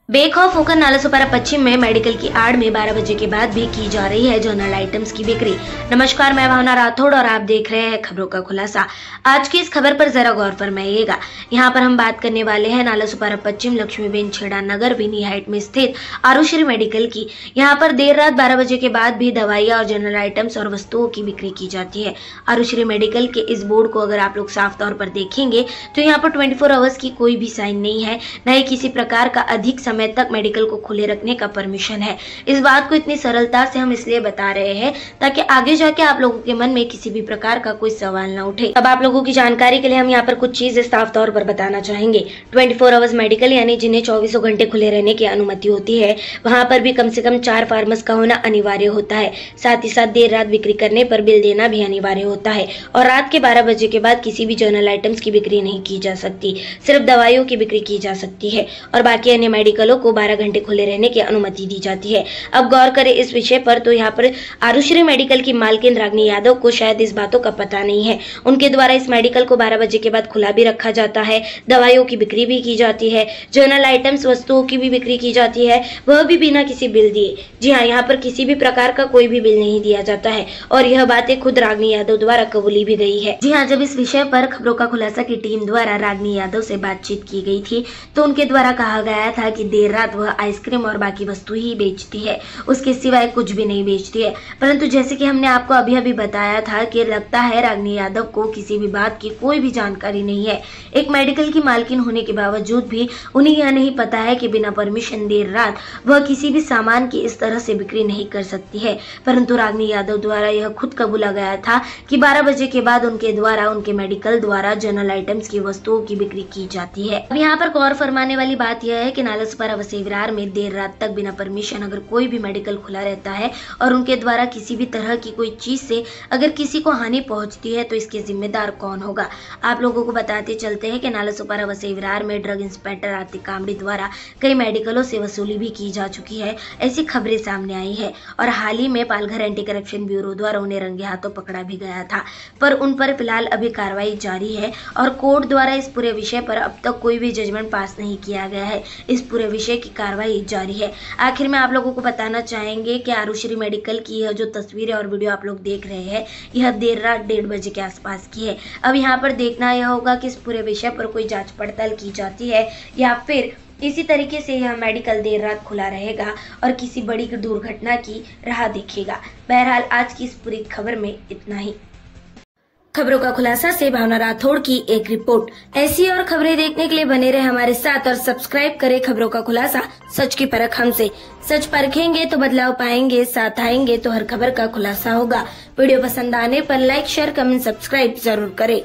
बेखौफ होकर नालासोपारा पश्चिम में मेडिकल की आड़ में 12 बजे के बाद भी की जा रही है जनरल आइटम्स की बिक्री। नमस्कार, मैं भावना राठौड़ और आप देख रहे हैं खबरों का खुलासा। आज की इस खबर पर जरा गौर फरमाइएगा। यहाँ पर हम बात करने वाले हैं नालासोपारा पश्चिम लक्ष्मीबेन छेड़ा नगर बिनी हाइट में स्थित आरुश्री मेडिकल की। यहाँ पर देर रात 12 बजे के बाद भी दवाइयाँ और जनरल आइटम्स और वस्तुओं की बिक्री की जाती है। आरुश्री मेडिकल के इस बोर्ड को अगर आप लोग साफ तौर पर देखेंगे तो यहाँ पर 24 आवर्स की कोई भी साइन नहीं है, न ही किसी प्रकार का अधिक समय तक मेडिकल को खुले रखने का परमिशन है। इस बात को इतनी सरलता से हम इसलिए बता रहे हैं ताकि आगे जाके आप लोगों के मन में किसी भी प्रकार का कोई सवाल न उठे। अब आप लोगों की जानकारी के लिए हम यहाँ पर कुछ चीजें साफ तौर पर बताना चाहेंगे। 24 आवर्स मेडिकल यानी जिन्हें 24 घंटे खुले रहने की अनुमति होती है, वहाँ पर भी कम से कम 4 फार्मेसिस्ट का होना अनिवार्य होता है। साथ ही साथ देर रात बिक्री करने पर बिल देना भी अनिवार्य होता है और रात के 12 बजे के बाद किसी भी जनरल आइटम्स की बिक्री नहीं की जा सकती, सिर्फ दवाइयों की बिक्री की जा सकती है और बाकी अन्य मेडिकलों को 12 घंटे खुले रहने की अनुमति दी जाती है। अब गौर करें इस विषय पर तो यहाँ पर आरुश्री मेडिकल की मालकिन रागिनी यादव को शायद इस बातों का पता नहीं है। उनके द्वारा इस मेडिकल को 12 बजे के बाद खुला भी रखा जाता है, दवाइयों की बिक्री भी की जाती है, जनरल आइटम्स वस्तुओं की भी बिक्री की जाती है, वह भी बिना किसी बिल दिए। जी हाँ, यहाँ पर किसी भी प्रकार का कोई भी बिल नहीं दिया जाता है और यह बातें खुद रागिनी यादव द्वारा कबूली भी गई है। जी हाँ, जब इस विषय पर खबरों का खुलासा की टीम द्वारा रागिनी यादव से बातचीत की गई थी तो उनके द्वारा कहा गया था कि देर रात वह आइसक्रीम और बाकी वस्तु ही बेचती है, उसके सिवाय कुछ भी नहीं बेचती है। परंतु जैसे कि हमने आपको अभी बताया था कि लगता है रागिनी यादव को किसी भी बात की कोई भी जानकारी नहीं है। एक मेडिकल की मालकिन होने के बावजूद भी उन्हें यह नहीं पता है कि बिना परमिशन देर रात वह किसी भी सामान की इस तरह से बिक्री नहीं कर सकती है। परंतु रागिनी यादव द्वारा यह खुद कबूला गया था कि 12 बजे के बाद उनके द्वारा उनके मेडिकल द्वारा जनरल आइटम्स की वस्तुओं की बिक्री की जाती है। अब यहाँ पर गौर फरमाने वाली बात यह है कि नालासोपारा वसई विरार में देर रात तक बिना परमिशन अगर कोई भी मेडिकल खुला रहता है और उनके द्वारा किसी भी तरह की कोई चीज से अगर किसी को हानि पहुंचती है तो इसके जिम्मेदार कौन होगा। आप लोगों को बताते चलते हैं कि नालासोपारा वसई विरार में ड्रग इंस्पेक्टर आरती कामड़ी द्वारा कई मेडिकलों से वसूली भी की जा चुकी है, ऐसी खबरें सामने आई है और हाल ही में पालघर एंटी करप्शन ब्यूरो द्वारा उन्हें रंगे हाथों पकड़ा भी गया था, पर उन पर फिलहाल अभी कार्रवाई जारी है और कोर्ट द्वारा इस पूरे विषय पर अब तक कोई भी जजमेंट पास नहीं किया गया है। इस पूरे विषय की कार्रवाई जारी है। आखिर में आप लोगों को बताना चाहेंगे कि आरुश्री मेडिकल की यह जो तस्वीरें और वीडियो आप लोग देख रहे हैं यह देर रात 1:30 बजे के आसपास की है। अब यहाँ पर देखना यह होगा कि इस पूरे विषय पर कोई जांच पड़ताल की जाती है या फिर इसी तरीके से यह मेडिकल देर रात खुला रहेगा और किसी बड़ी दुर्घटना की राह देखेगा। बहरहाल आज की इस पूरी खबर में इतना ही। खबरों का खुलासा से भावना राठौड़ की एक रिपोर्ट। ऐसी और खबरें देखने के लिए बने रहे हमारे साथ और सब्सक्राइब करें खबरों का खुलासा, सच की परख हमसे। सच परखेंगे तो बदलाव पाएंगे, साथ आएंगे तो हर खबर का खुलासा होगा। वीडियो पसंद आने पर लाइक, शेयर, कमेंट, सब्सक्राइब जरूर करें।